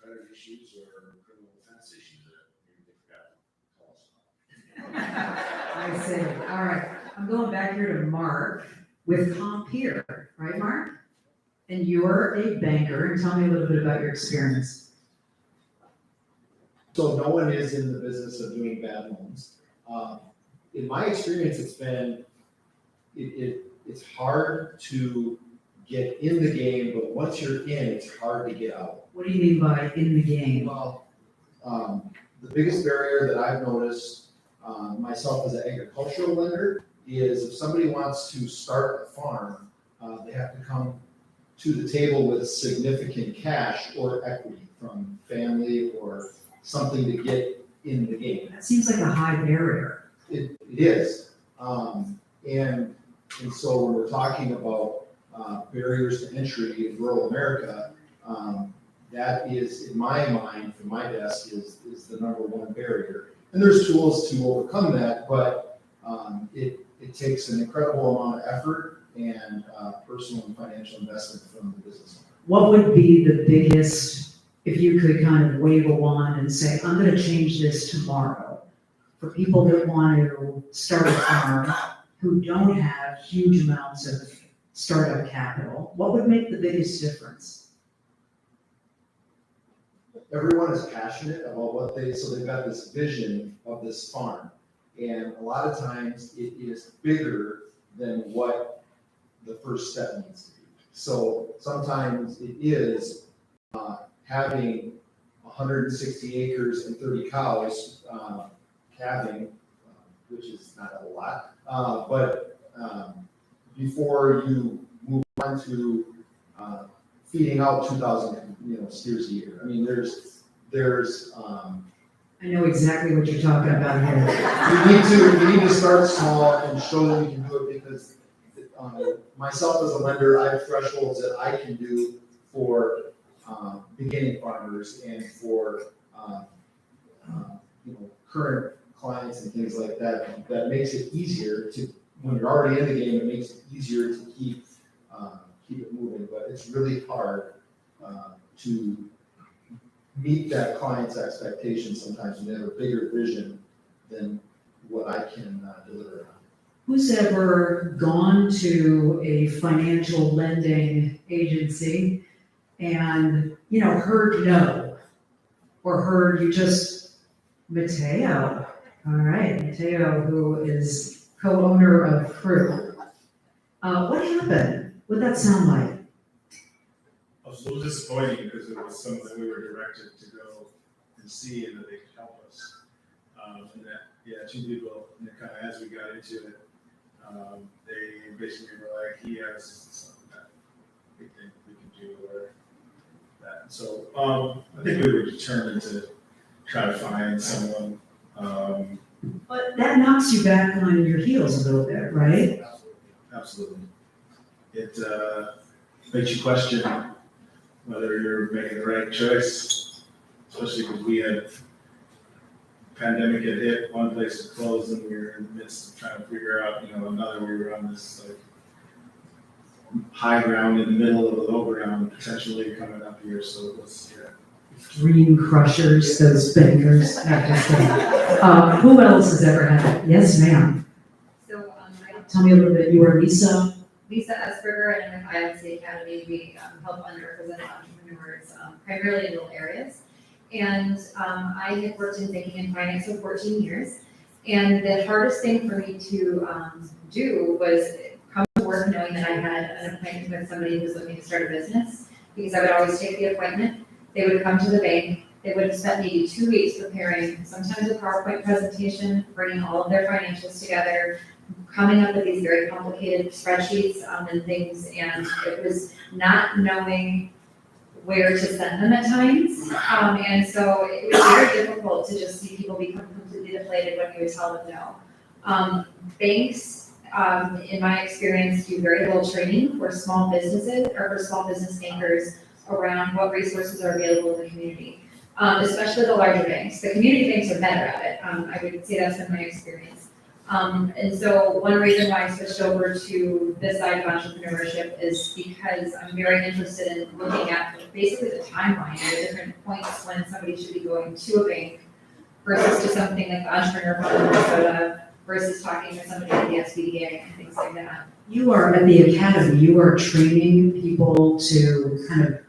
credit issues or criminal offense issues that maybe they forgot to call us about. I see. All right. I'm going back here to Mark with Compeer, right, Mark? And you're a banker, and tell me a little bit about your experience. So no one is in the business of doing bad loans. In my experience, it's hard to get in the game, but once you're in, it's hard to get out. What do you mean by in the game? Well, the biggest barrier that I've noticed myself as an agricultural lender is if somebody wants to start a farm, they have to come to the table with significant cash or equity from family or something to get in the game. That seems like a high barrier. It is. And so when we're talking about barriers to entry in rural America, that is, in my mind, from my desk, is the number one barrier. And there's tools to overcome that, but it takes an incredible amount of effort and personal and financial investment from the business owner. What would be the biggest, if you could kind of wave a wand and say, I'm going to change this tomorrow, for people that want to start a farm who don't have huge amounts of startup capital, what would make the biggest difference? Everyone is passionate about what so they've got this vision of this farm. And a lot of times it is bigger than what the first step needs to be. So sometimes it is having 160 acres and 30 cows calving, which is not a lot, but before you move on to feeding out 2,000 steers a year. I mean, there's I know exactly what you're talking about here. we need to start small and show that we can do it, because myself as a lender, I have thresholds that I can do for beginning farmers and for current clients and things like that. That makes it easier to, when you're already in the game, it makes it easier to keep it moving. But it's really hard to meet that client's expectations sometimes when they have a bigger vision than what I can deliver on. Who's ever gone to a financial lending agency and, heard no, or heard you just, Mateo, all right, Mateo, who is co-owner of Crew. What happened? What'd that sound like? I was a little disappointing because it was someone that we were directed to go and see and that they could help us. And that, two people, and kind of as we got into it, they basically were like, he has something that we think we can do or that. So I think we were determined to try to find someone. But that knocks you back on your heels a little bit, right? Absolutely. It makes you question whether you're making the right choice, especially because we had pandemic had hit, one place had closed, and we were in the midst of trying to figure out, another. We were on this high ground in the middle of a low ground, potentially coming up here. So it was, Dream crushers, those bankers. Who else has ever had it? Yes, ma'am. So, Tell me a little bit. You are Lisa. Lisa Esberger, and with ILC Academy, we help underrepresented entrepreneurs, primarily in rural areas. And I had worked in banking and finance for 14 years. And the hardest thing for me to do was come to work knowing that I had an appointment with somebody who was looking to start a business, because I would always take the appointment. They would come to the bank. They would have spent maybe 2 weeks preparing sometimes a PowerPoint presentation, bringing all of their financials together, coming up with these very complicated spreadsheets and things, and it was not knowing where to send them at times. And so it was very difficult to just see people become completely deflated when you would tell them no. Banks, in my experience, do very little training for small businesses or for small business bankers around what resources are available in the community, especially the larger banks. The community banks are better at it. I would say that's been my experience. And so one reason why I switched over to this side of entrepreneurship is because I'm very interested in looking at basically the timeline and the different points when somebody should be going to a bank versus to something like the Entrepreneur Fund in Minnesota versus talking to somebody at the SBDA and things like that. You are at the academy, you are training people to kind of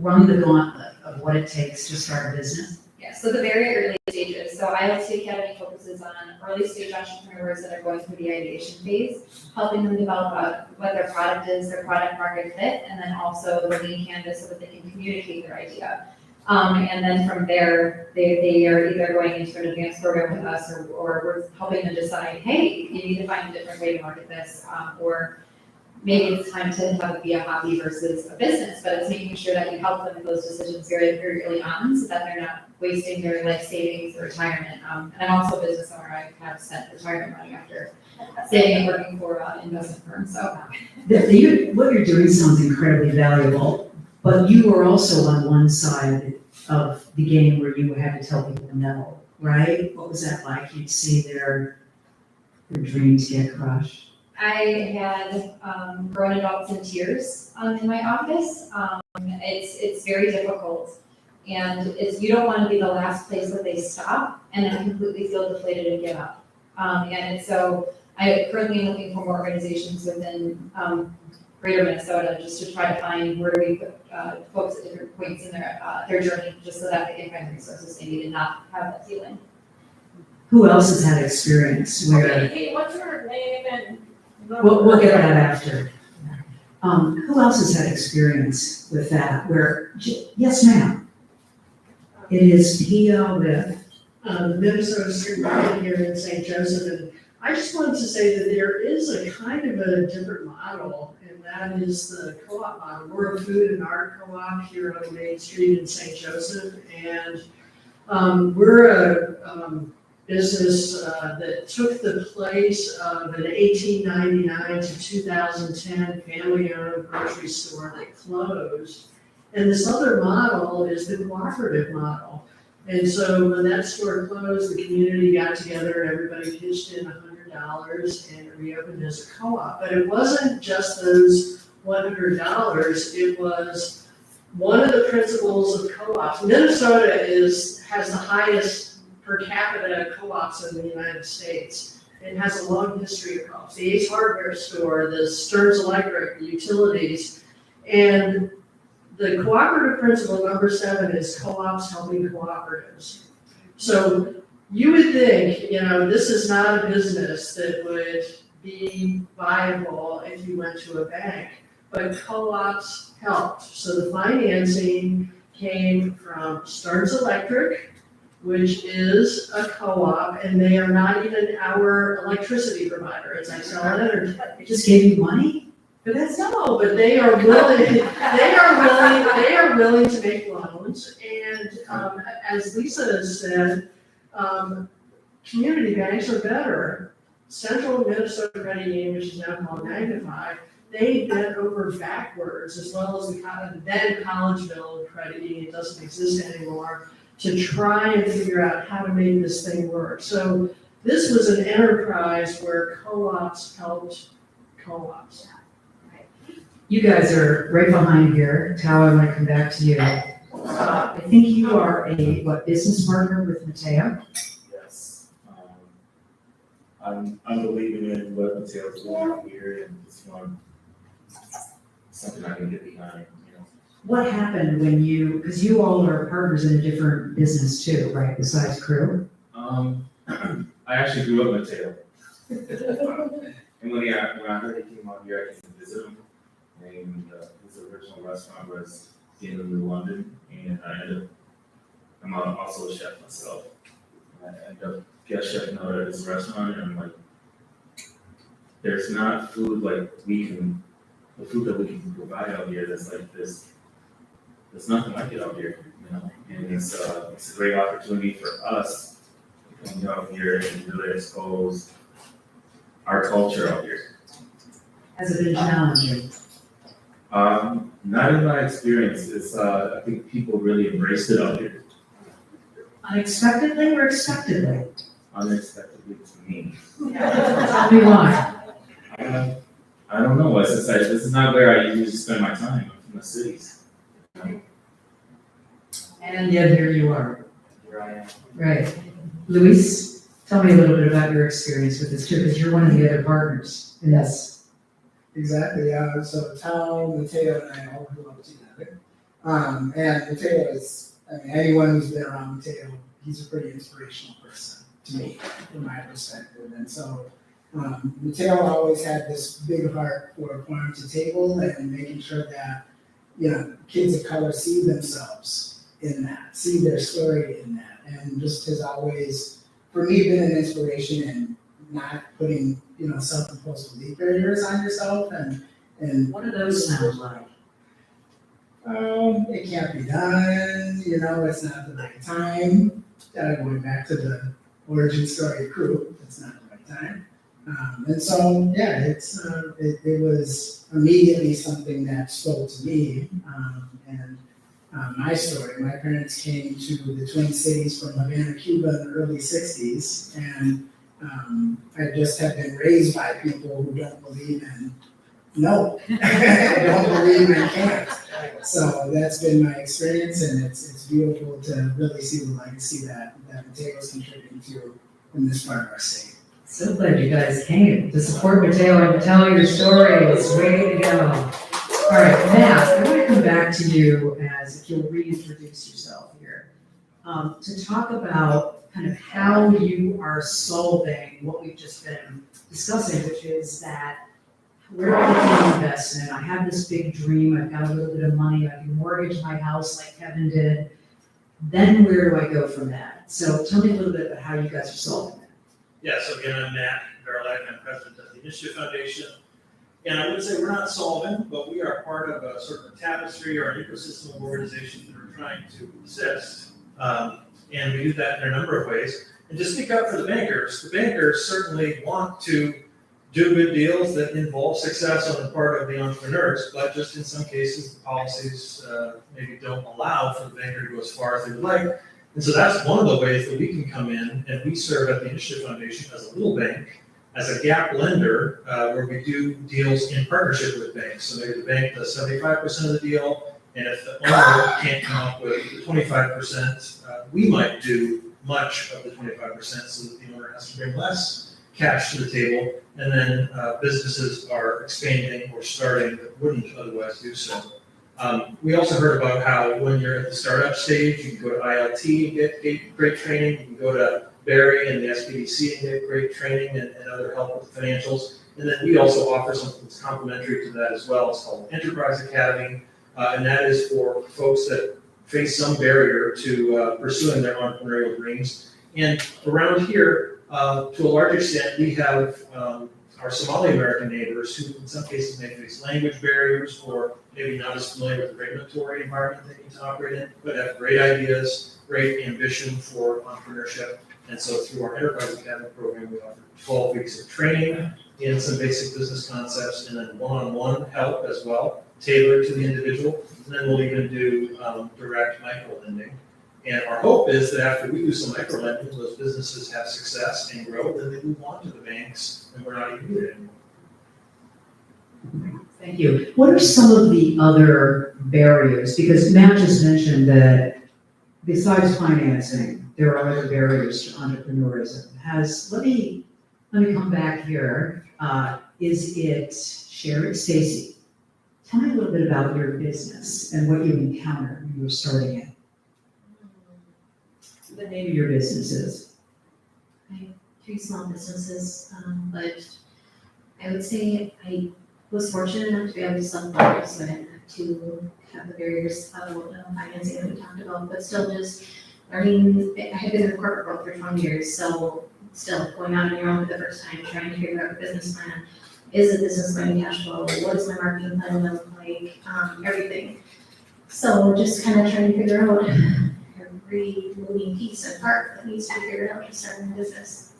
run the gauntlet of what it takes to start a business. Yeah, so the very early stages. So ILC Academy focuses on early stage entrepreneurs that are going through the ideation phase, helping them develop what their product is, their product market fit, and then also the lean canvas so that they can communicate their idea. And then from there, they are either going into an advanced program with us or we're helping them decide, hey, you need to find a different way to market this, or maybe it's time to have it be a hobby versus a business, but it's making sure that you help them with those decisions very, very early on so that they're not wasting their life savings or retirement. And I'm also a business owner. I have spent retirement money after saving and working for an investment firm. So What you're doing sounds incredibly valuable, but you were also on one side of the game where you had to tell people no, right? What was that like? You'd see their dreams get crushed. I had grown adults in tears in my office. It's very difficult. And you don't want to be the last place that they stop and then completely feel deflated and give up. So I currently am looking for more organizations within greater Minnesota just to try to find where do we put folks at different points in their journey just so that they can find the resources they need and not have that feeling. Who else has had experience where, Hey, what's your name and? we'll get that after. Who else has had experience with that where, yes ma'am, it is Pia with, Minnesota Street Market here in St. Joseph, and I just wanted to say that there is a kind of a different model, and that is the co-op model. We're a food and art co-op here on Main Street in St. Joseph, and we're a business that took the place of an 1899 to 2010 family-owned grocery store that closed. And this other model is the cooperative model. And so when that store closed, the community got together, everybody pitched in $100 and it reopened as a co-op. But it wasn't just those $100, it was one of the principles of co-ops. Minnesota has the highest per capita co-ops in the United States. It has a long history of co-ops. The Ace Hardware Store, the Stearns Electric, the utilities, and the cooperative principle number 7 is co-ops helping cooperatives. So you would think, this is not a business that would be viable if you went to a bank, but co-ops helped. So the financing came from Stearns Electric, which is a co-op, and they are not even our electricity provider, as Xcel Energy. it just gave you money? But that's no, but they are willing to make loans, and, as Lisa has said, community banks are better. Central Minnesota Credit Union, which is now called Magnify, they bent over backwards, as well as the then Collegeville Credit Union, doesn't exist anymore, to try and figure out how to make this thing work. So this was an enterprise where co-ops helped co-ops. You guys are right behind here. Tao, I want to come back to you. I think you are a, business partner with Mateo? Yes. I'm believing in what Mateo's doing out here and it's something I can get behind, What happened when because you all are partners in a different business too, right, besides Crew? I actually grew up Mateo. And when I heard he came out here, I came to visit him. And his original restaurant was in New London, and I'm also a chef myself. And I ended up guest chefing out at his restaurant, and I'm like, there's not food like the food that we can provide out here that's like this. There's nothing like it out here, and it's a great opportunity for us to come out here and really expose our culture out here. Has it been challenging? Not in my experience. It's I think people really embraced it out here Unexpectedly or expectedly? unexpectedly. specifically to me. Tell me why. I don't know, it's just like, this is not where I usually spend my time, I'm from the cities. And yet here you are. Here I am. Right. Luis, tell me a little bit about your experience with this too, because you're one of the other partners in this. Exactly, yeah, so Tal, Mateo, and I all grew up together. And Mateo is, I mean, anyone who's been around Mateo, he's a pretty inspirational person to me, from my perspective. And so, Mateo always had this big heart for farm to table and making sure that, you know, kids of color see themselves in that, see their story in that. And just has always, for me, been an inspiration in not putting, you know, self-imposed belief barriers on yourself and What do those sound like? it can't be done, you know, it's not the right time. Going back to the origin story of crew, it's not the right time. And so, yeah, it was immediately something that spoke to me. My story, my parents came to the Twin Cities from Havana, Cuba in the early 60s. And I just have been raised by people who don't believe in no, don't believe in can't. So that's been my experience, and it's beautiful to really see the legacy that Mateo's contributing to in this part of our state. So glad you guys came to support Mateo and to tell your stories. Way to go. All right, Matt, I want to come back to you as if you'll reintroduce yourself here to talk about kind of how you are solving what we've just been discussing, which is that where do I get the investment? I have this big dream, I've got a little bit of money, I can mortgage my house like Kevin did. Then where do I go from that? So tell me a little bit about how you guys are solving that. Yeah, so again, I'm Matt Verlack, I'm president of the Initiative Foundation. And I would say we're not solving, but we are part of a sort of a tapestry or an ecosystem of organizations that are trying to assist. And we do that in a number of ways. And to speak up for the bankers certainly want to do good deals that involve success on the part of the entrepreneurs, but just in some cases, the policies maybe don't allow for the banker to go as far as they would like. And so that's one of the ways that we can come in, and we serve at the Initiative Foundation as a little bank, as a gap lender, where we do deals in partnership with banks. So maybe the bank does 75% of the deal, and if the owner can't come up with 25%, we might do much of the 25% so that the owner has to bring less cash to the table, and then businesses are expanding or starting that wouldn't otherwise do so. We also heard about how when you're at the startup stage, you can go to ILT and get great training, you can go to Barry and the SBDC and get great training and other help with the financials. And then we also offer something that's complementary to that as well. It's called Enterprise Academy, and that is for folks that face some barrier to pursuing their entrepreneurial dreams. And around here, to a large extent, we have our Somali American neighbors who in some cases may face language barriers or maybe not as familiar with the regulatory environment they need to operate in, but have great ideas, great ambition for entrepreneurship. And so through our Enterprise Academy program, we offer 12 weeks of training in some basic business concepts and then one-on-one help as well, tailored to the individual. And then we'll even do direct micro lending. And our hope is that after we do some micro lending, those businesses have success and grow, then they move on to the banks and we're not even needed anymore. Thank you. What are some of the other barriers? Because Matt just mentioned that besides financing, there are other barriers to entrepreneurism. Let me come back here. Is it Sherry, Stacy? Tell me a little bit about your business and what you encountered when you were starting it. The name of your business is? I have 3 small businesses, but I would say I was fortunate enough to be able to self-fund, so I didn't have to have the barriers of financing that we talked about, but still just learning. I had been in the corporate world for 20 years, so still going out on your own for the first time, trying to figure out a business plan. Is the business going to cash flow? What is my marketing plan going to look like? Everything. So just kind of trying to figure out every moving piece and part that needs to be figured out to start a business.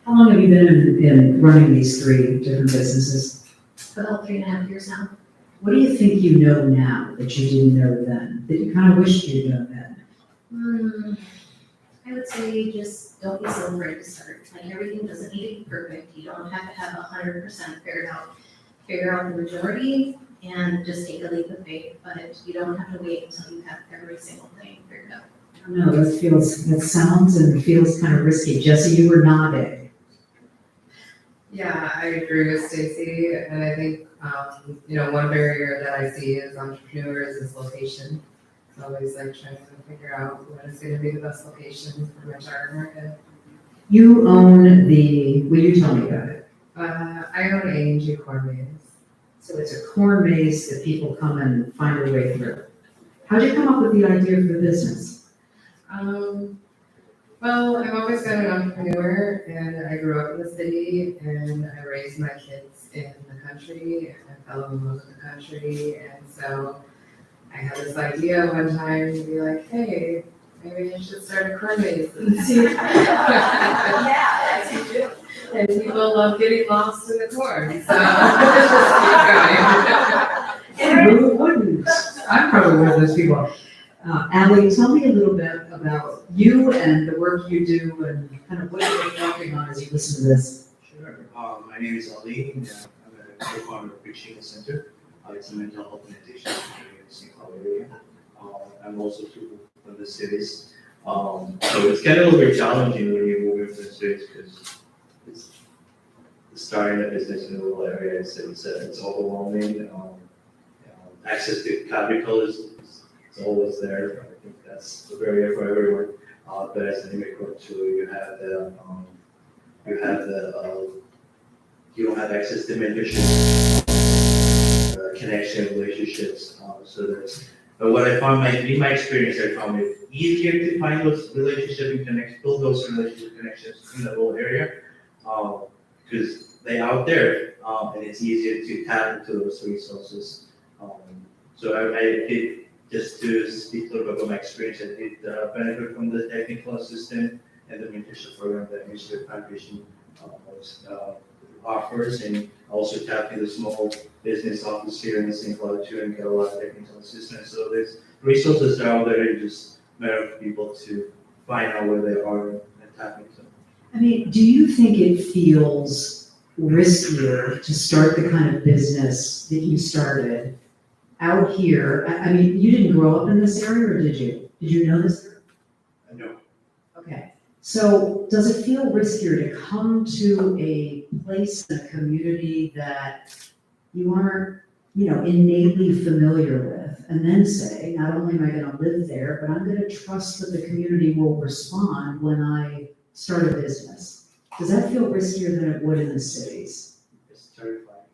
How long have you been in running these 3 different businesses? About 3.5 years now. What do you think you know now that you didn't know then, that you kind of wished you'd known then? I would say just don't be so afraid to start. Like everything doesn't need to be perfect. You don't have to have 100% figured out. Figure out the majority and just take a leap of faith, but you don't have to wait until you have every single thing figured out. No, that sounds and feels kind of risky. Jesse, you were nodding. Yeah, I agree with Stacy, and I think, one barrier that I see as entrepreneurs is location. It's always like trying to figure out what is gonna be the best location for my target market. You own will you tell me about it? I own A&G Corn Maze. So it's a corn maze that people come and find their way through. How'd you come up with the idea for the business? Well, I've always been an entrepreneur, and I grew up in the city, and I raised my kids in the country, and I fell in love with the country, and so I had this idea one time to be like, hey, maybe I should start a corn maze and see. Yeah, as you do. And people love getting lost in the corn, so let's just keep going. Who wouldn't? I'm probably one of those people. Allie, tell me a little bit about you and the work you do and kind of what you're reflecting on as you listen to this. Sure. My name is Ali, and I'm a co-founder of Preaching Center. It's a mental health organization in the St. Cloud area. I'm also from the cities. So it's kind of a little bit challenging when you move into the cities because it's starting a business in a rural area. It's overwhelming. Access to capital is always there. I think that's a barrier for everyone. But as an immigrant too, you don't have access to mentorship, connection, relationships. But what I found in my experience, I found it easier to find those relationship and build those relationship connections in the rural area, because they're out there, and it's easier to tap into those resources. So I did, just to speak a little bit about my experience, I did benefit from the technical assistant and the mentorship program that Initiative Foundation offers, and also tap into the small business office here in the St. Cloud too, and get a lot of technical assistance. So there's resources out there, and just matter of people to find out where they are and tap into them. I mean, do you think it feels riskier to start the kind of business that you started out here? I mean, you didn't grow up in this area, or did you? Did you know this? No. Okay. So does it feel riskier to come to a place in a community that you aren't, innately familiar with, and then say, not only am I going to live there, but I'm going to trust that the community will respond when I start a business? Does that feel riskier than it would in the cities? It's terrifying.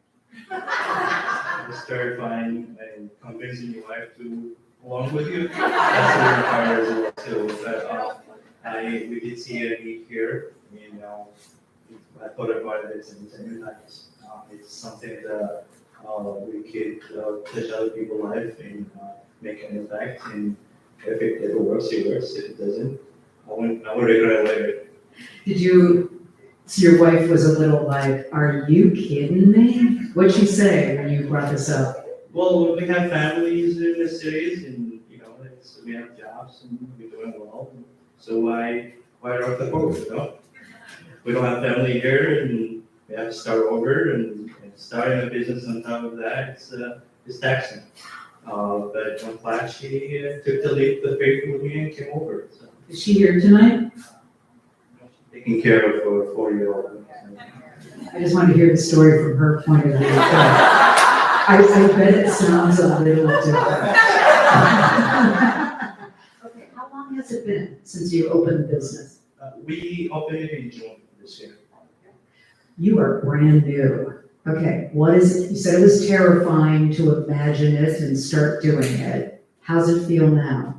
It's terrifying, and convincing your wife to along with you. That's what requires a lot too. But we did see a need here. I thought about it, it's a new nice. It's something that we could touch other people's life and make an impact. And if it works, it works. If it doesn't, I won't regret it later. So your wife was a little like, are you kidding me? What'd she say when you brought this up? Well, we have families in the cities, and we have jobs, and we're doing well. So why rock the boat? We don't have family here, and we have to start over, and starting a business on top of that, it's taxing. But I'm glad she took the leap of faith with me and came over. So. Is she here tonight? Taking care of a 4-year-old. I just want to hear the story from her point of view. I bet it sounds a little different. Okay, how long has it been since you opened the business? We opened it in June this year. You are brand new. Okay, what is it? You said it was terrifying to imagine it and start doing it. How's it feel now?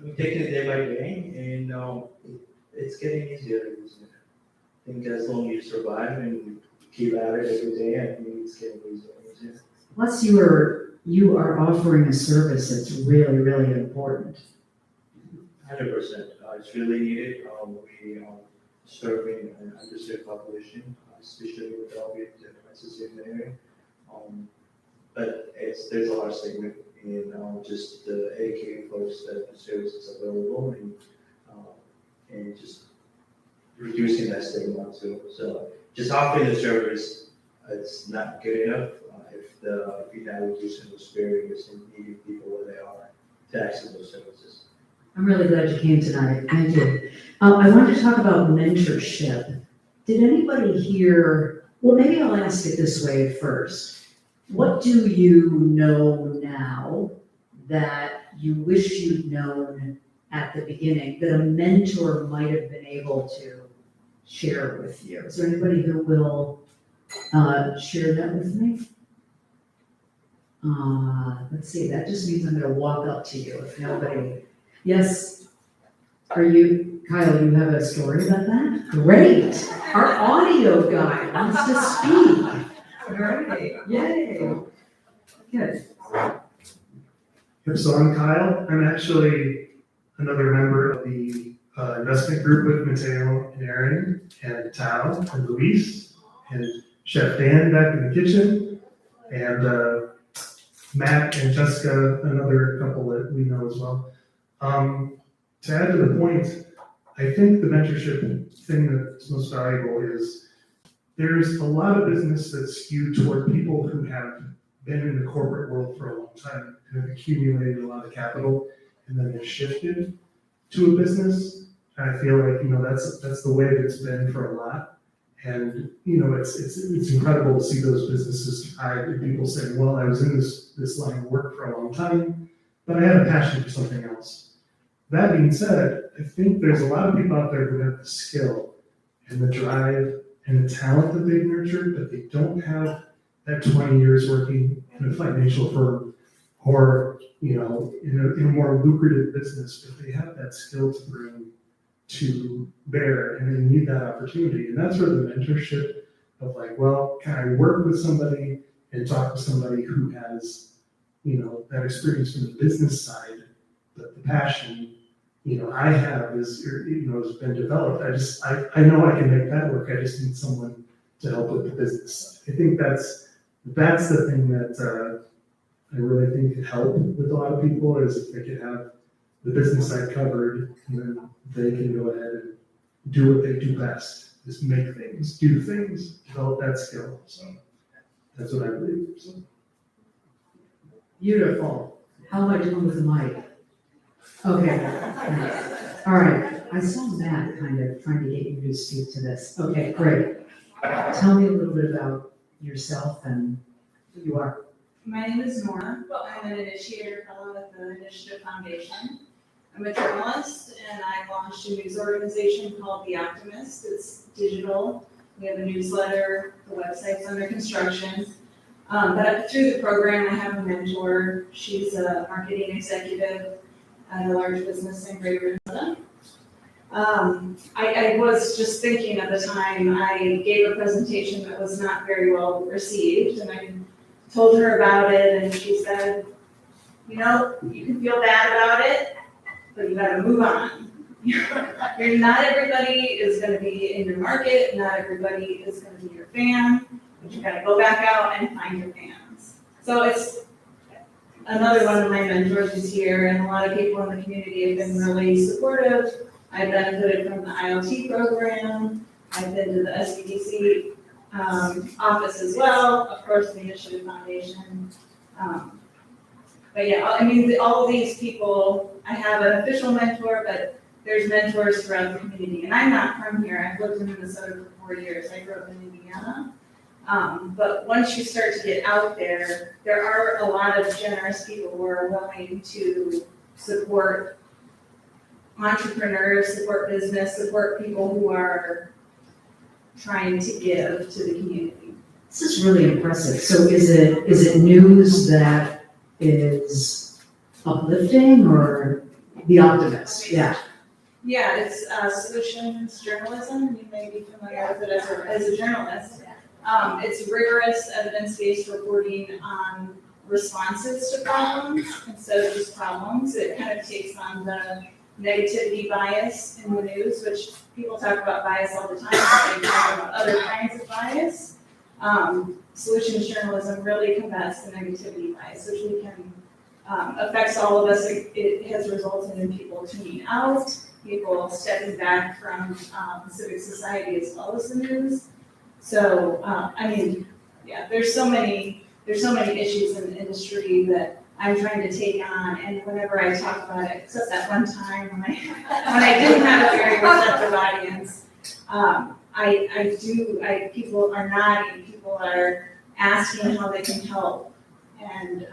We're taking it day by day, and it's getting easier. I think as long as you survive and keep at it every day, I think it's getting easier and easier. Plus, you are offering a service that's really, really important. 100%. It's really needed. We are serving an underserved population, especially with all the crisis in the area. But there's a lot of stigma and just educating folks that the service is available and just reducing that stigma too. So just offering the service, it's not good enough if you're not reducing those barriers and meeting people where they are to access those services. I'm really glad you came tonight, thank you. I wanted to talk about mentorship. Did anybody here, well, maybe I'll ask it this way first. What do you know now that you wish you'd known at the beginning that a mentor might have been able to share with you? Is there anybody who will share that with me? Let's see, that just means I'm gonna walk up to you if nobody, yes? Are you, Kyle, you have a story about that? Great, our audio guy wants to speak. Great, yay. Good. Yep, so I'm Kyle. I'm actually another member of the investment group with Mateo and Aaron and Tao and Luis and Chef Dan back in the kitchen and Matt and Jessica, another couple that we know as well. To add to the point, I think the mentorship thing that's most valuable is there's a lot of business that's skewed toward people who have been in the corporate world for a long time and have accumulated a lot of capital and then have shifted to a business. And I feel like, that's the way that it's been for a lot. And, it's incredible to see those businesses thrive and people say, well, I was in this line of work for a long time, but I had a passion for something else. That being said, I think there's a lot of people out there who have the skill and the drive and the talent that they've nurtured, but they don't have that 20 years working in a financial firm or, in a more lucrative business, but they have that skill to bring to bear and they need that opportunity. And that's where the mentorship of like, well, can I work with somebody and talk to somebody who has, that experience from the business side, but the passion, I have is, has been developed. I know I can make that work. I just need someone to help with the business side. I think that's the thing that I really think could help with a lot of people is if they could have the business side covered, and then they can go ahead and do what they do best, is make things, do things, develop that skill. So that's what I believe. So. Beautiful. How am I doing with the mic? Okay. All right. I saw Matt kind of trying to get you to speak to this. Okay, great. Tell me a little bit about yourself and who you are. My name is Nora. I'm an initiator fellow at the Initiative Foundation. I'm a journalist and I launched a news organization called The Optimist. It's digital. We have a newsletter, the website's under construction. But through the program, I have a mentor. She's a marketing executive at a large business in Greater Minnesota. I was just thinking at the time, I gave a presentation that was not very well received, and I told her about it, and she said, you can feel bad about it, but you gotta move on. Not everybody is gonna be in your market, not everybody is gonna be your fan, but you gotta go back out and find your fans. So it's another one of my mentors is here, and a lot of people in the community have been really supportive. I benefited from the IoT program. I've been to the SBDC office as well, of course, the Initiative Foundation. But yeah, all of these people, I have an official mentor, but there's mentors throughout the community. And I'm not from here. I've lived in Minnesota for 4 years. I grew up in Indiana. But once you start to get out there, there are a lot of generous people who are willing to support entrepreneurs, support business, support people who are trying to give to the community. This is really impressive. So is it news that is uplifting or The Optimist? Yeah. Yeah, it's solutions journalism. You may be familiar with it as a journalist. It's rigorous evidence-based reporting on responses to problems instead of just problems. It kind of takes on the negativity bias in the news, which people talk about bias all the time, but they talk about other kinds of bias. Solutions journalism really combats the negativity bias, which we can affects all of us. It has resulted in people tuning out, people stepping back from civic society as well as the news. So, I mean, yeah, there's so many issues in the industry that I'm trying to take on, and whenever I talk about it, except that one time when I didn't have a very receptive audience, people are nodding, people are asking how they can help. And,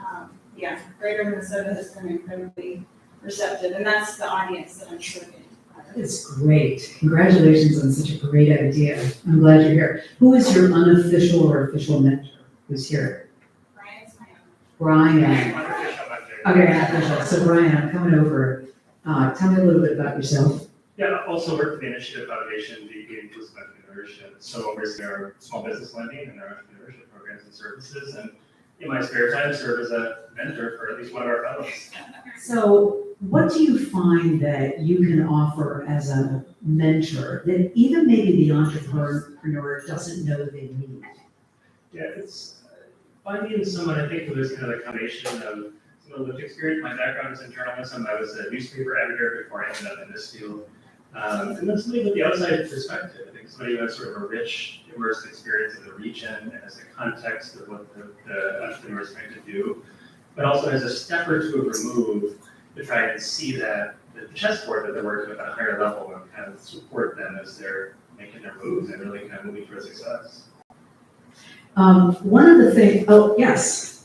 yeah, Greater Minnesota has been incredibly receptive, and that's the audience that I'm serving. That is great. Congratulations on such a great idea. I'm glad you're here. Who is your unofficial or official mentor who's here? Brian's my own. Brian. Unofficial mentor. Okay, unofficial. So Brian, I'm coming over. Tell me a little bit about yourself. Yeah, I also work for the Initiative Foundation, the Inclusive Entrepreneurship. So oversee our small business lending and our entrepreneurship programs and services. And in my spare time, serve as a mentor for at least one of our fellows. So what do you find that you can offer as a mentor that even maybe the entrepreneur doesn't know they need? Yeah, it's finding someone, I think, who is kind of a combination of some of the lived experience. My background is in journalism. I was a newspaper editor before I ended up in this field. And then somebody with the outside perspective. I think somebody who has sort of a rich, immersed experience of the region and has a context of what the entrepreneur is trying to do, but also has a step or two of remove to try and see that the chessboard that they're working with at a higher level and kind of support them as they're making their moves and really kind of moving towards success. One of the things, oh, yes,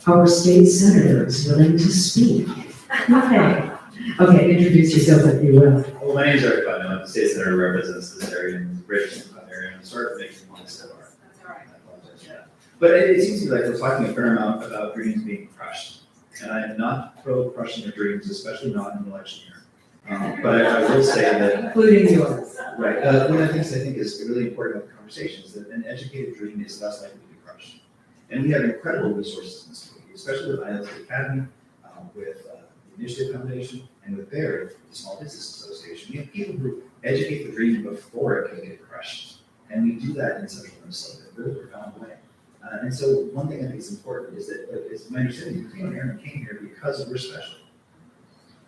our state senator is willing to speak. Okay, introduce yourself if you will. Well, my name is Eric Button. I'm the state senator who represents this area in the Richmond area. I'm sorry for making one so far. That's all right. I apologize for that. But it seems to me like we're talking a fair amount about dreams being crushed. And I am not pro crushing of dreams, especially not in an election year. But I will say that. Including yours. Right. One of the things I think is really important about the conversation is that an educated dream is less likely to be crushed. And we have incredible resources in this community, especially with ILT Academy, with the Initiative Foundation, and with BEAR, the Small Business Association. We have people who educate the dream before it can get crushed. And we do that in Central Minnesota in a really profound way. And so one thing I think is important is that it's my understanding that Aaron came here because we're special.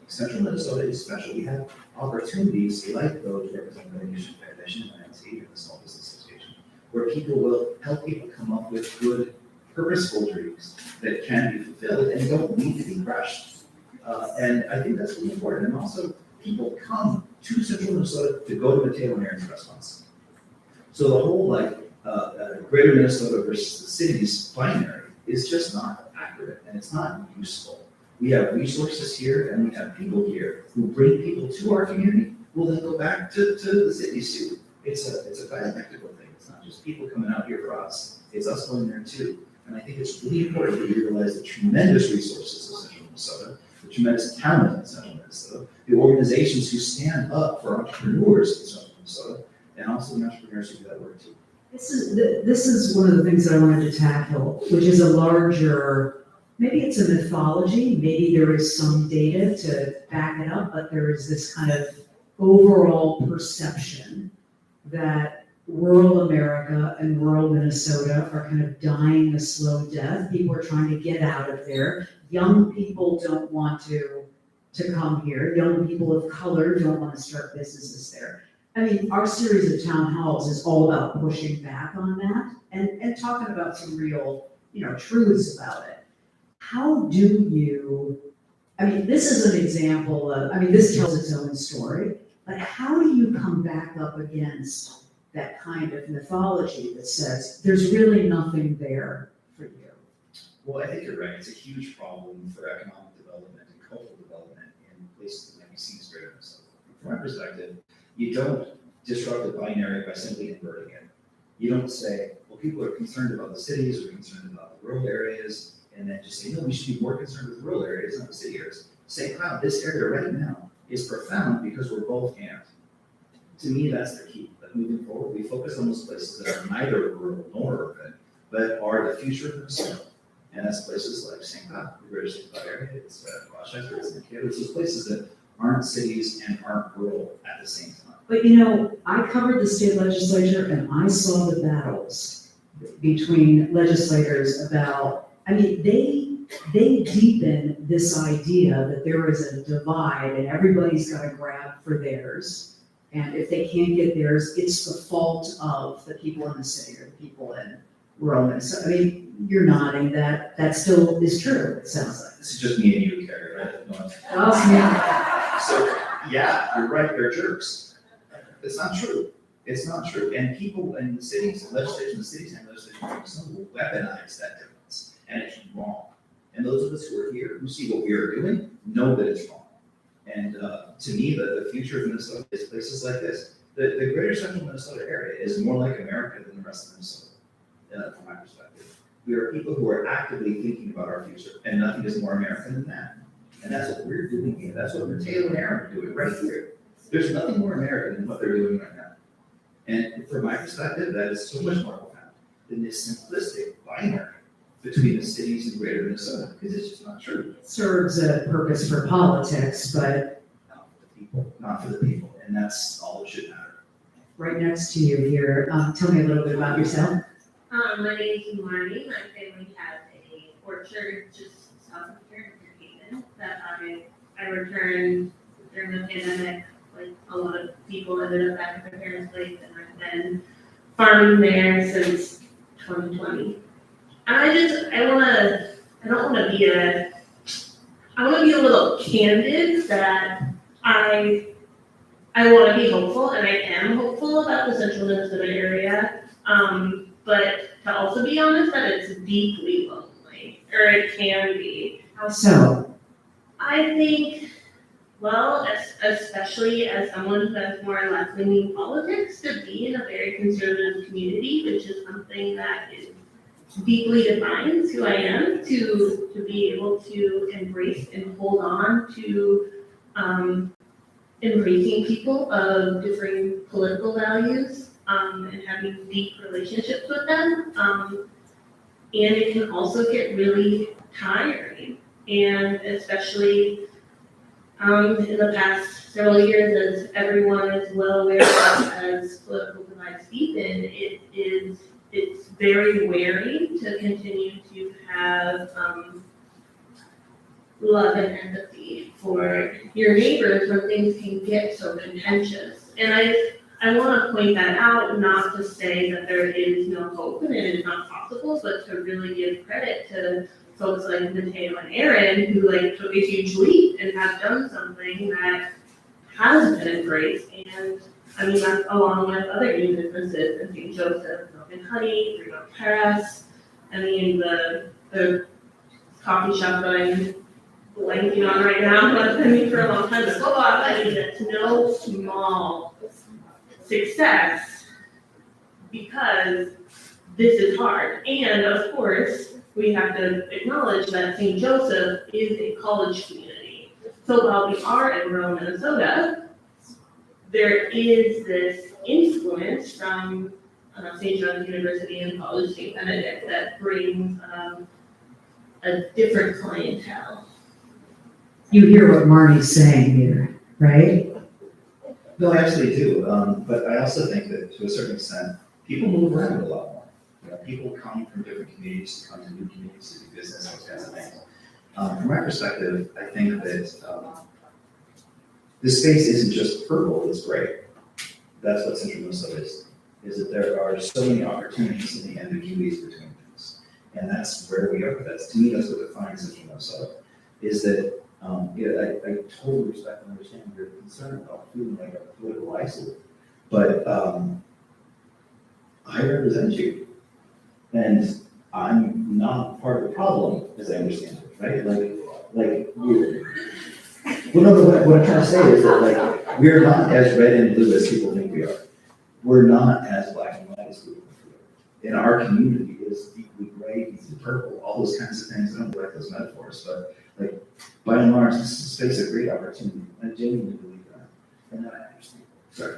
Central Minnesota is special. We have opportunities like those represented by the Initiative Foundation and ILT and the Small Business Association, where people will help people come up with good, purposeful dreams that can be fulfilled and don't need to be crushed. And I think that's really important. And also, people come to Central Minnesota to go to Mateo and Aaron's restaurants. So the whole Greater Minnesota versus the city's binary is just not accurate and it's not useful. We have resources here and we have people here who bring people to our community who will then go back to the cities too. It's a dialectical thing. It's not just people coming out here for us. It's us going there too. And I think it's really important that you realize the tremendous resources of Central Minnesota, the tremendous talent in Central Minnesota, the organizations who stand up for entrepreneurs in Central Minnesota, and also the entrepreneurs who do that work too. This is one of the things that I wanted to tackle, which is a larger, maybe it's a mythology, maybe there is some data to back it up, but there is this kind of overall perception that rural America and rural Minnesota are kind of dying a slow death. People are trying to get out of there. Young people don't want to come here. Young people of color don't want to start businesses there. I mean, our series of town halls is all about pushing back on that and talking about some real, truths about it. How do you, this is an example of, this tells its own story, but how do you come back up against that kind of mythology that says there's really nothing there for you? Well, I think you're right. It's a huge problem for economic development and cultural development in places that might be seen as greater Minnesota. From my perspective, you don't disrupt the binary by simply inverting it. You don't say, well, people are concerned about the cities or concerned about the rural areas, and then just say, no, we should be more concerned with the rural areas, not the city areas. Say, wow, this area right now is profound because we're both and. To me, that's the key. But moving forward, we focus on those places that are neither rural nor urban, but are the future of Minnesota. And that's places like St. Cloud, the greater St. Cloud area, it's Rochester, it's Mankato, it's those places that aren't cities and aren't rural at the same time. But I covered the state legislature and I saw the battles between legislators about, they they deepen this idea that there is a divide and everybody's got to grab for theirs. And if they can't get theirs, it's the fault of the people in the city or the people in rural Minnesota. I mean, you're nodding, that still is true, it sounds like. This is just me and you, Kerri, right? No, Well, So, yeah, you're right, they're jerks. It's not true. It's not true. And people in the cities, legislation, the cities and legislation, will weaponize that difference. And it's wrong. And those of us who are here, who see what we are doing, know that it's wrong. And to me, the future of Minnesota is places like this. The greater central Minnesota area is more like America than the rest of Minnesota, from my perspective. We are people who are actively thinking about our future, and nothing is more American than that. And that's what we're doing here. That's what Mateo and Aaron are doing right here. There's nothing more American than what they're doing right now. And from my perspective, that is so much more profound than this simplistic binary between the cities and greater Minnesota, because it's just not true. serves a purpose for politics, but Not for the people, not for the people, and that's all that should matter. right next to you here, tell me a little bit about yourself. My name is Marty. My family has a orchard just south of here in Haven that I returned during the pandemic. Like a lot of people ended up back at their parents' place, and I've been farming there since 2020. And I want to be a little candid that I want to be hopeful, and I am hopeful about the central Minnesota area. But to also be honest, that it's deeply lonely, or it can be. How so? I think, well, especially as someone who has more left-leaning politics, to be in a very conservative community, which is something that is deeply defines who I am, to be able to embrace and hold on to embracing people of differing political values, and having deep relationships with them. And it can also get really tiring. And especially in the past several years, as everyone is well aware of, as political divides deepen, it's very wearing to continue to have love and empathy for your neighbors when things can get so contentious. And I want to point that out, not to say that there is no hope and it is not possible, but to really give credit to folks like Mateo and Aaron who took a huge leap and have done something that has been embraced. And I mean, that's along with other new businesses in St. Joseph, Milk and Honey, Three Milk Terrace. I mean, the coffee shop that I'm blanking on right now, but I've been here for a long time, but I mean, it's no small success because this is hard. And of course, we have to acknowledge that St. Joseph is a college community. So while we are in rural Minnesota, there is this influence from St. John's University and College St. Benedict that brings a different clientele. You hear what Marty's saying here, right? No, I actually do, but I also think that to a certain extent, people move around a lot more. You know, people come from different communities to come to new communities to do business, those kinds of things. From my perspective, I think that this space isn't just purple, it's gray. That's what Central Minnesota is that there are so many opportunities in the ambiguities between things. And that's where we are. To me, that's what defines Central Minnesota, is that I totally respect and understand your concern about feeling like a political isolate, but I represent you, and I'm not part of the problem, as I understand it, right? Well, no, but what I'm trying to say is that we're not as red and blue as people think we are. We're not as black and white as people think we are. And our community is deeply gray, deeply purple, all those kinds of things. I don't like those metaphors, but by and large, this is a space of great opportunity. I genuinely believe that. And that I understand. Sorry.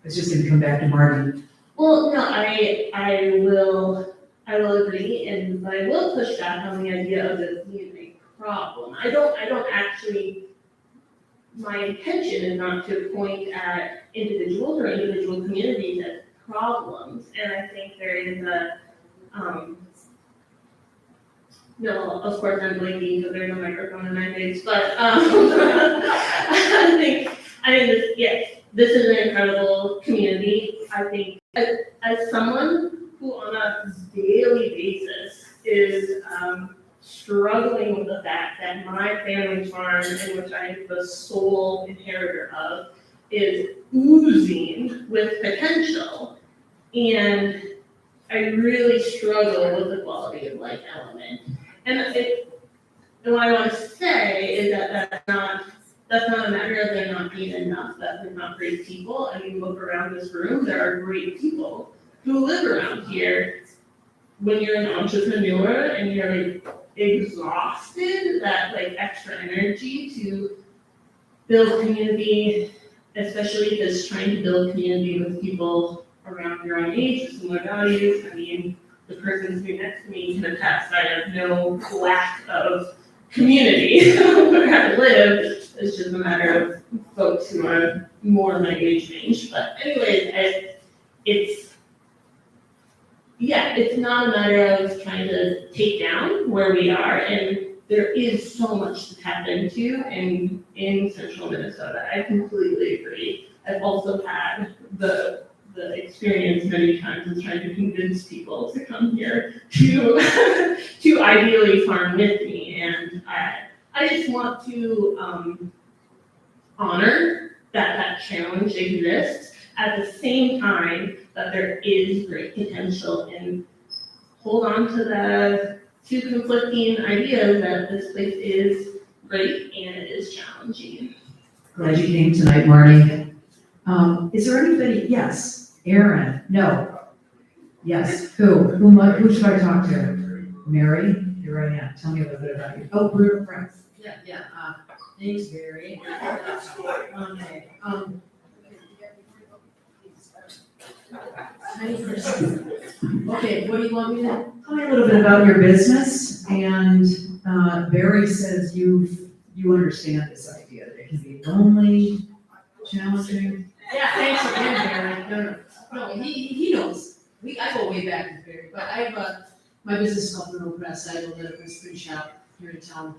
It's just gonna come back to Marty. Well, no, I will agree, but I will push back on the idea of this being a problem. I don't actually, my intention is not to point at individuals or individual communities as problems. And I think there is no, of course I'm blinking because there's a microphone in my face, but, I think, yes, this is an incredible community. I think as someone who on a daily basis is, struggling with the fact that my family farm, in which I am the sole inheritor of, is oozing with potential. And I really struggle with the quality of life element. And what I want to say is that that's not a matter of there not being enough, that there's not great people. I mean, look around this room, there are great people who live around here. When you're an entrepreneur and you're exhausted, that like extra energy to build community, especially if it's trying to build community with people around your own age, with similar values. I mean, the person sitting next to me can attest I have no lack of community where I live. It's just a matter of folks who are more my age range. But anyways, it's not a matter of trying to take down where we are, and there is so much to tap into in central Minnesota. I completely agree. I've also had the experience many times of trying to convince people to come here to ideally farm with me, and I just want to honor that challenge exists at the same time that there is great potential, and hold on to the two conflicting ideas that this place is great and it is challenging. Glad you came tonight, Marty. Is there anybody, yes, Aaron, no, yes, who should I talk to? Mary, you're right, yeah, tell me a little bit about you. Oh, we're friends. Yeah, thanks, Barry. Okay, okay, what do you want me to? Tell me a little bit about your business, and Barry says you understand this idea, that it can be lonely, challenging. Yeah, thanks for being Barry. No, he knows. I go way back with Barry, but I have my business is called Bruno Press. I own a print shop here in town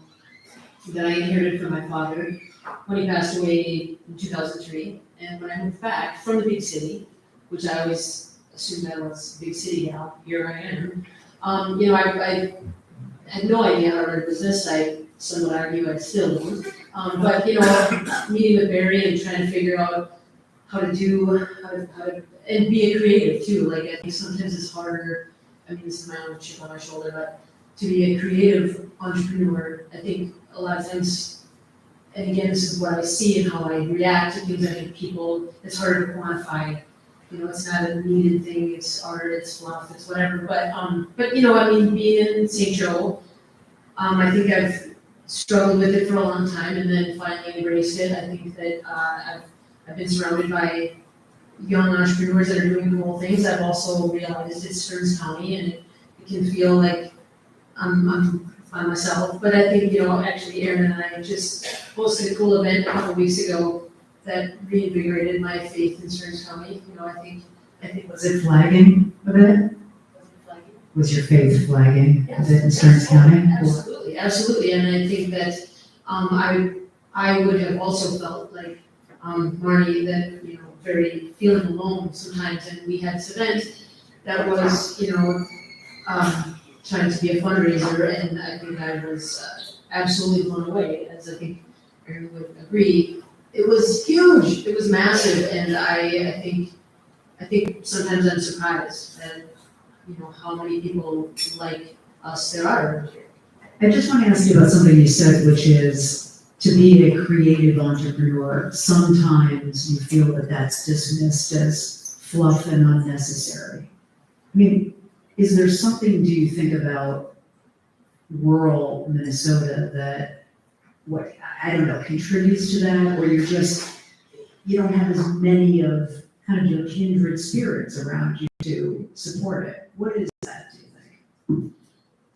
that I inherited from my father when he passed away in 2003. And when I moved back from the big city, which I always assumed I was a big city gal, here I am. I had no idea how to run a business. Some would argue I still don't. But meeting with Barry and trying to figure out how to and be a creative too. Like I think sometimes it's harder. I mean, this is my own chip on my shoulder, but to be a creative entrepreneur, I think a lot of times, and again, this is what I see and how I react to things. I think people, it's harder to quantify. It's not a needed thing. It's art. It's fluff. It's whatever. But being in St. Joe, I think I've struggled with it for a long time, and then finally embraced it. I think that I've been surrounded by young entrepreneurs that are doing cool things. I've also realized it's Stearns County, and it can feel like I'm by myself. But I think, actually Aaron and I just hosted a cool event a couple of weeks ago that reinvigorated my faith in Stearns County. I think Was it flagging a bit? Was your faith flagging a bit in Stearns County? Absolutely, and I think that I would have also felt like Marty, that very feeling alone sometimes, and we had this event that was trying to be a fundraiser, and I think I was absolutely blown away, as I think Aaron would agree. It was huge, it was massive, and I think sometimes I'm surprised at how many people like us there are here. I just want to ask you about something you said, which is to be a creative entrepreneur, sometimes you feel that that's dismissed as fluff and unnecessary. I mean, is there something, do you think, about rural Minnesota that, contributes to that, or you don't have as many of kind of your kindred spirits around you to support it? What is that, do you think?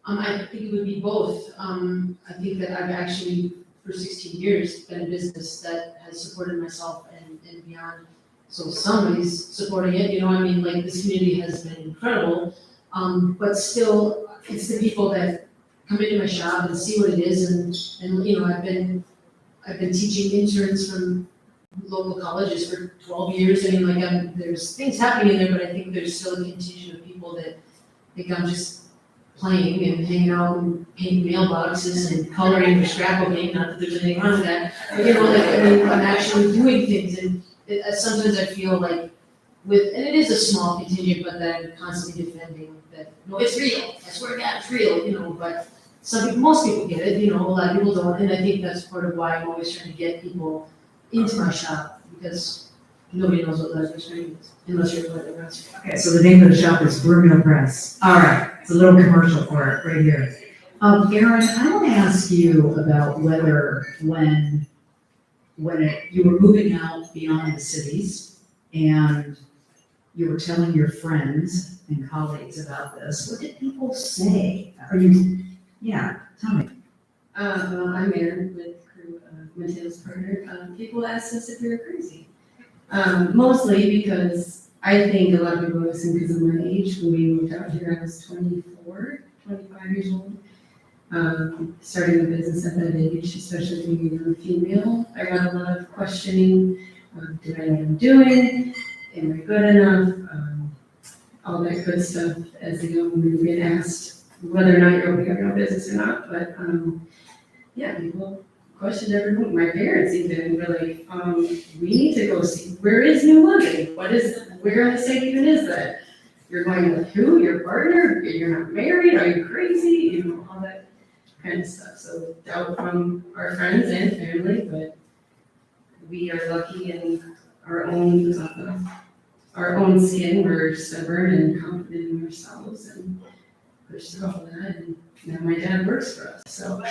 I think it would be both. I think that I've actually, for 16 years, been a business that has supported myself and beyond. So somebody's supporting it, this community has been incredible. But still, it's the people that come into my shop and see what it is, and, you know, I've been teaching interns from local colleges for 12 years, I mean, like, there's things happening in there, but I think there's still a contingent of people that think I'm just playing and hanging out and painting mailboxes and coloring or scrapbooking, not that there's anything wrong with that, but, you know, like, I mean, I'm actually doing things, and sometimes I feel like and it is a small contingent, but then constantly defending that, no, it's real, I swear to God, it's real, you know, but most people get it, you know, a lot of people don't, and I think that's part of why I'm always trying to get people into my shop, because nobody knows what leather training is, unless you're a leather restaurant. Okay, so the name of the shop is Brumio Press. All right, it's a little commercial for it right here. Erin, I want to ask you about whether when you were moving out beyond the cities and you were telling your friends and colleagues about this, what did people say? Tell me. Well, I'm Erin with Mateo's partner. People asked us if we were crazy. Mostly because I think a lot of people listen because of my age. When we moved out here, I was 25 years old. Starting a business at that age, especially being a female, I got a lot of questioning. Do I know what I'm doing? Am I good enough? All that good stuff as a young woman, you get asked whether or not you're opening up your own business or not. But yeah, people questioned everyone. My parents even were like, we need to go see, where is New London? Where in the state even is that? You're going with who? Your partner? You're not married? Are you crazy? You know, all that kind of stuff. So doubt from our friends and family, but we are lucky in our own skin. We're stubborn and confident in ourselves and push through all that. And now my dad works for us, so. Well,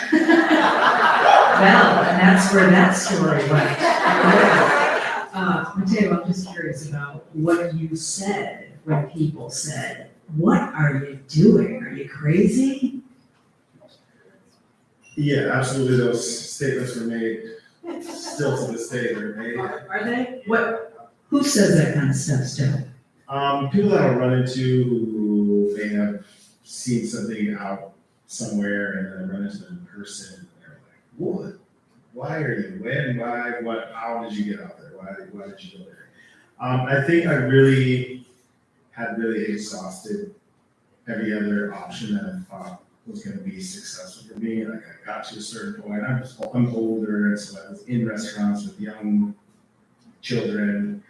and that's where that story went. Mateo, I'm just curious about what you said when people said, what are you doing? Are you crazy? Yeah, absolutely, those statements were made, still to this day, they're made. Are they? Who says that kind of stuff still? People that I'll run into who may have seen something out somewhere and then run into them in person, and they're like, what? Why are you, when, why, what, how did you get out there? Why did you go there? I think I had really exhausted every other option that I thought was gonna be successful for me. Like I got to a certain point, I'm older, and so I was in restaurants with young children.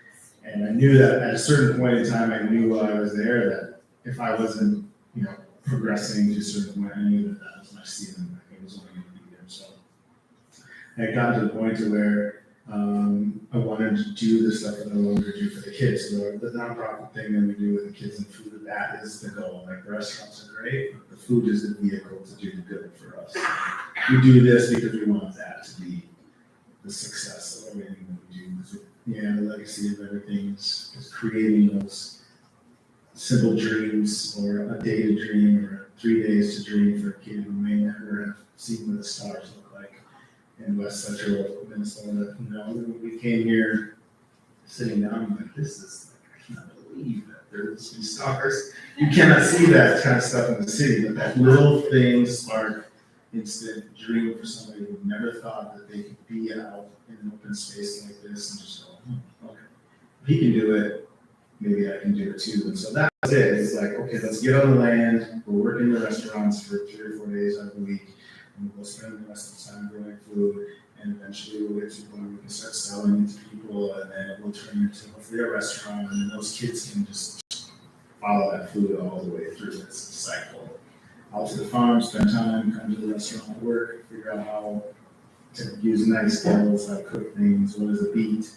And I knew that at a certain point in time, I knew while I was there that if I wasn't, progressing to a certain point, I knew that was my ceiling. Like, I was only going to be there. So I had gotten to the point to where I wanted to do the stuff that I wanted to do for the kids. So the nonprofit thing that we do with the kids and food, that is the goal. Like the restaurants are great, but the food is the vehicle to do the good for us. We do this because we want that to be the success of everything that we do. The legacy of everything is creating those simple dreams, or a day to dream, or 3 days to dream for a kid who may never have seen what the stars look like in West Central Minnesota. When we came here, sitting down, I'm like, this is, I cannot believe that there's these stars. You cannot see that kind of stuff in the city, but that little thing sparked instant dream for somebody who never thought that they could be out in an open space like this and just go, okay, if he can do it, maybe I can do it too. And so that was it. It's like, okay, let's get on the land. We'll work in the restaurants for 3 or 4 days out of the week, and we'll spend the rest of the time growing food. And eventually we'll get to the point where we can start selling it to people, and then we'll turn it into hopefully a restaurant, and then those kids can just follow that food all the way through. It's a cycle. Out to the farm, spend time, come to the restaurant, work, figure out how to use knife skills, how to cook things, what is a beet,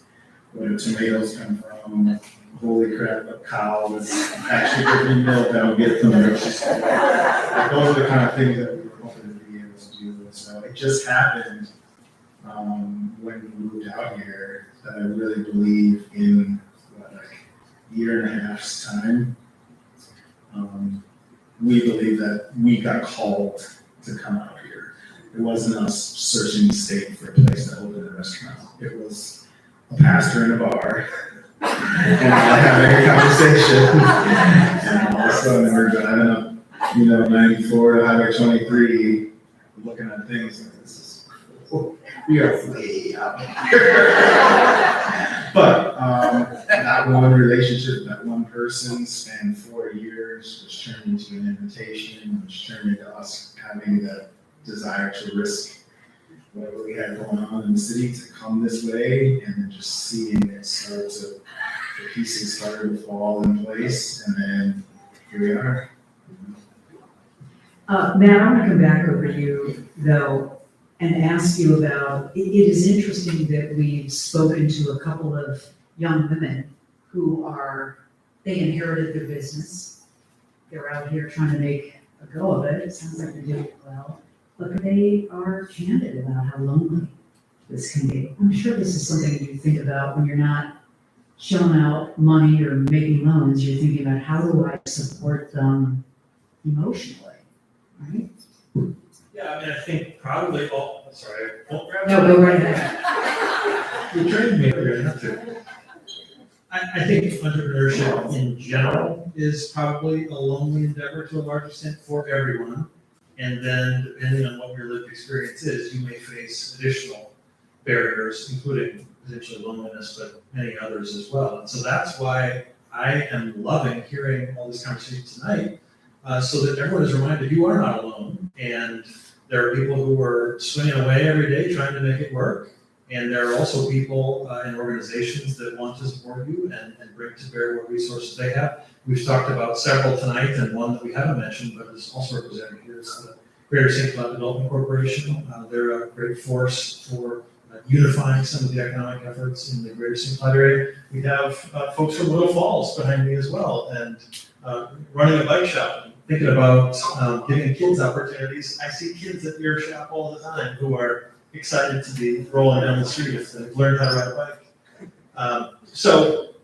where do tomatoes come from, holy crap, a cow that's actually cooking milk that'll get from the grocery store. Like, those are the kind of things that we were hoping to be able to do. And so it just happened when we moved out here that I really believe in like a year and a half's time. We believe that we got called to come out here. It wasn't us searching the state for a place to open a restaurant. It was a pastor in a bar and I having a conversation. And all of a sudden we're driving up 94 to Highway 23, looking at things like this is, we are way up here. But that one relationship, that one person spanned 4 years, which turned into an invitation, which turned into us having the desire to risk whatever we had going on in the city to come this way, and then just seeing it start to, the pieces started to fall in place, and then here we are. Matt, I want to come back over to you, though, and ask you about, it is interesting that we've spoken to a couple of young women who they inherited their business. They're out here trying to make a go of it. It sounds like they're doing well. But they are candid about how lonely this can be. I'm sure this is something you think about when you're not shelling out money or making loans. You're thinking about, how do I support them emotionally, right? Yeah, I mean, I think probably, sorry, don't grab. No, go right ahead. You trained me, you're gonna have to. I think entrepreneurship in general is probably a lonely endeavor to a large extent for everyone. And then depending on what your lived experience is, you may face additional barriers, including potentially loneliness, but many others as well. And so that's why I am loving hearing all this conversation tonight, so that everyone is reminded you are not alone. And there are people who are swinging away every day trying to make it work. And there are also people and organizations that want to support you and bring to bear what resources they have. We've talked about several tonight, and one that we haven't mentioned, but is also represented here, is the Greater St. Cloud Development Corporation. They're a great force for unifying some of the economic efforts in the Greater St. Cloud area. We have folks from Little Falls behind me as well, and running a bike shop. Thinking about giving kids opportunities. I see kids at your shop all the time who are excited to be rolling down the street if they've learned how to ride a bike. So,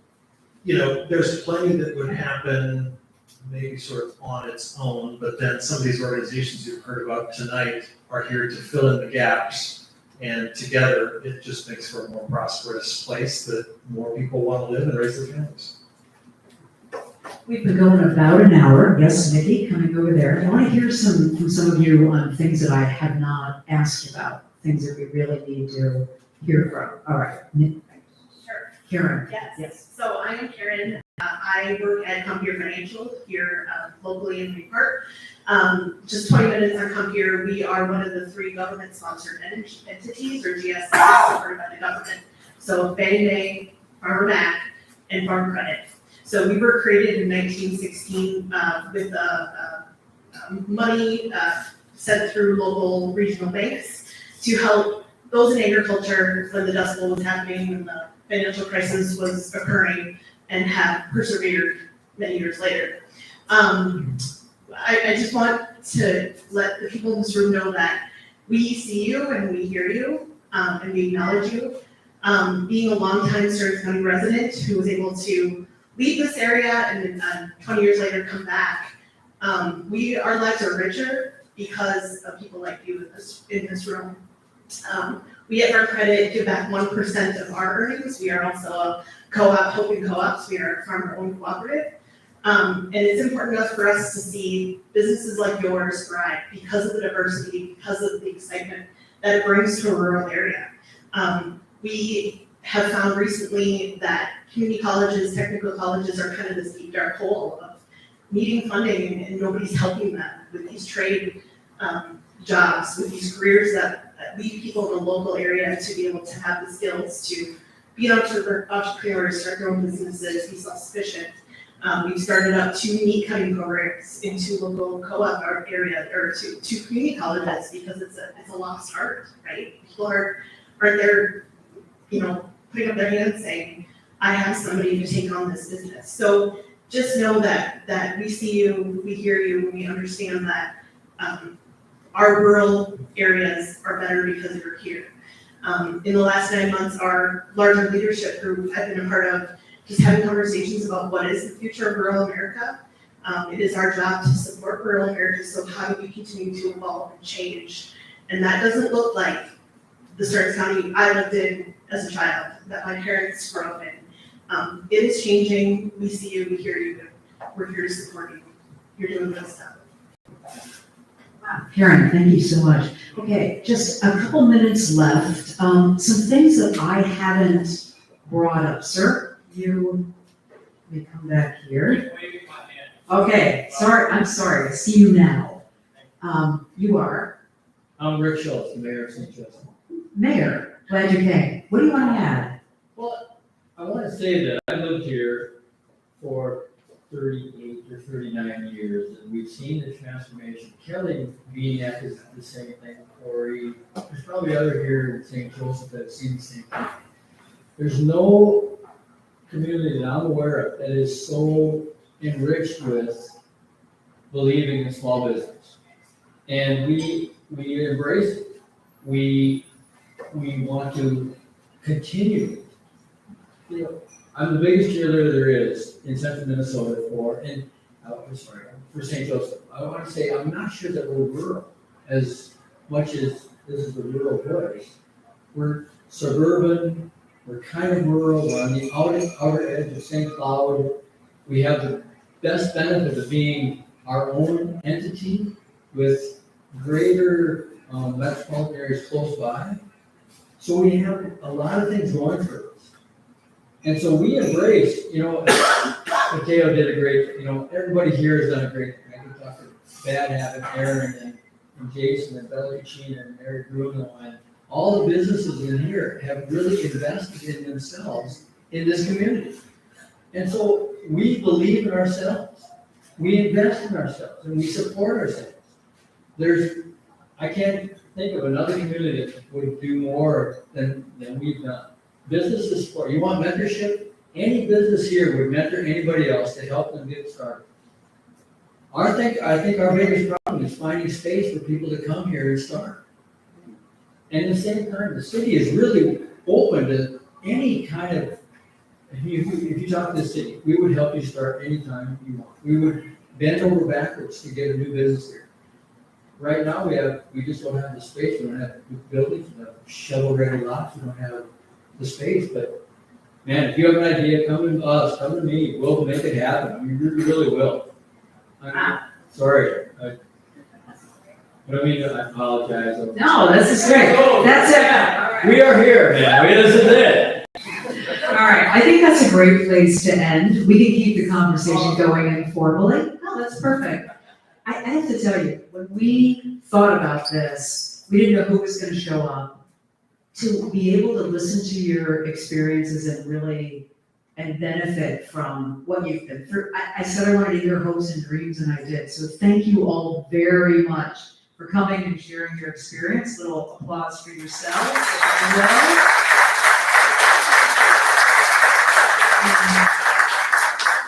there's plenty that would happen maybe sort of on its own, but then some of these organizations you've heard about tonight are here to fill in the gaps. And together, it just makes for a more prosperous place that more people want to live and raise their families. We've been going about an hour. Yes, Nikki, coming over there. I want to hear from some of you on things that I have not asked about, things that we really need to hear from. All right, Sure. Karen. Yes. So I am Karen. I work at Compier Financial here locally in Green Park. Just 20 minutes on Compier. We are one of the 3 government-sponsored entities, or GSIs, supported by the government. So Fannie Mae, Farmer Mac, and Farm Credit. So we were created in 1916 with money sent through local regional banks to help those in agriculture when the Dust Bowl was happening, when the financial crisis was occurring, and have persevered many years later. I just want to let the people in this room know that we see you and we hear you, and we acknowledge you. Being a longtime Stearns County resident who was able to leave this area and 20 years later come back, our lives are richer because of people like you in this room. We at Farm Credit give back 1% of our earnings. We are also a co-op, helping co-ops. We are a farmer-owned cooperative. And it's important enough for us to see businesses like yours thrive because of the diversity, because of the excitement that it brings to a rural area. We have found recently that community colleges, technical colleges are kind of this deep dark hole of needing funding, and nobody's helping them with these trade jobs, with these careers that lead people in the local area to be able to have the skills to be entrepreneurs, start their own businesses, be self-sufficient. We've started up 2 meat cutting programs into local co-op area, or two community colleges, because it's a lost art, right? People aren't there, putting up their hands saying, I have somebody to take on this business. So just know that we see you, we hear you, we understand that our rural areas are better because you're here. In the last 9 months, our larger leadership group I've been a part of just having conversations about what is the future of rural America. It is our job to support rural America, so how do we continue to evolve and change? And that doesn't look like the Stearns County I lived in as a child, that my parents grew up in. It is changing. We see you, we hear you, we're here to support you. You're doing good stuff. Karen, thank you so much. Okay, just a couple minutes left. Some things that I haven't brought up. Sir, you may come back here. Okay, sorry, I'm sorry, I see you now. You are? I'm Rick Schultz, the mayor of St. Joseph. Mayor, glad you came. What do you want to add? Well, I want to say that I lived here for 38 or 39 years, and we've seen the transformation. Kelly being at is the same thing, Corey, there's probably other here in St. Joseph that have seen the same thing. There's no community that I'm aware of that is so enriched with believing in small business. And we embrace it. We want to continue. You know, I'm the biggest cheerleader there is in central Minnesota for St. Joseph. I want to say, I'm not sure that we're rural as much as this is the rural voice. We're suburban, we're kind of rural, we're on the outer edge of St. Cloud. We have the best benefit of being our own entity with greater metropolitan areas close by. So we have a lot of things going for us. And so we embrace, Mateo did a great, everybody here has done a great thing. I can talk to Bad Habit, Aaron, and Jason, and Bella Cucina, and Eric Bruno, and all the businesses in here have really invested in themselves in this community. And so we believe in ourselves. We invest in ourselves, and we support ourselves. I can't think of another community that would do more than we've done. Business is for, you want mentorship? Any business here would mentor anybody else to help them get started. I think our biggest problem is finding space for people to come here and start. And at the same time, the city is really open to any kind of, if you talk to the city, we would help you start anytime you want. We would bend over backwards to get a new business here. Right now, we just don't have the space. We don't have the buildings, we don't have shovel-ready lots, we don't have the space. But man, if you have an idea, come to us, come to me. We'll make it happen. I mean, we really will. I'm sorry. I apologize. No, this is great. That's it. We are here, man. This is it. All right, I think that's a great place to end. We can keep the conversation going informally. No, that's perfect. I have to tell you, when we thought about this, we didn't know who was going to show up. To be able to listen to your experiences and benefit from what you've been through. I said I wanted to hear hopes and dreams, and I did. So thank you all very much for coming and sharing your experience. Little applause for yourselves.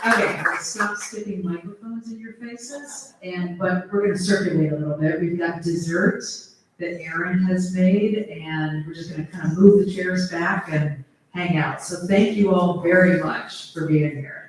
Okay, I'm gonna stop sticking microphones in your faces, but we're gonna circulate a little bit. We've got dessert that Aaron has made, and we're just gonna kind of move the chairs back and hang out. So thank you all very much for being here.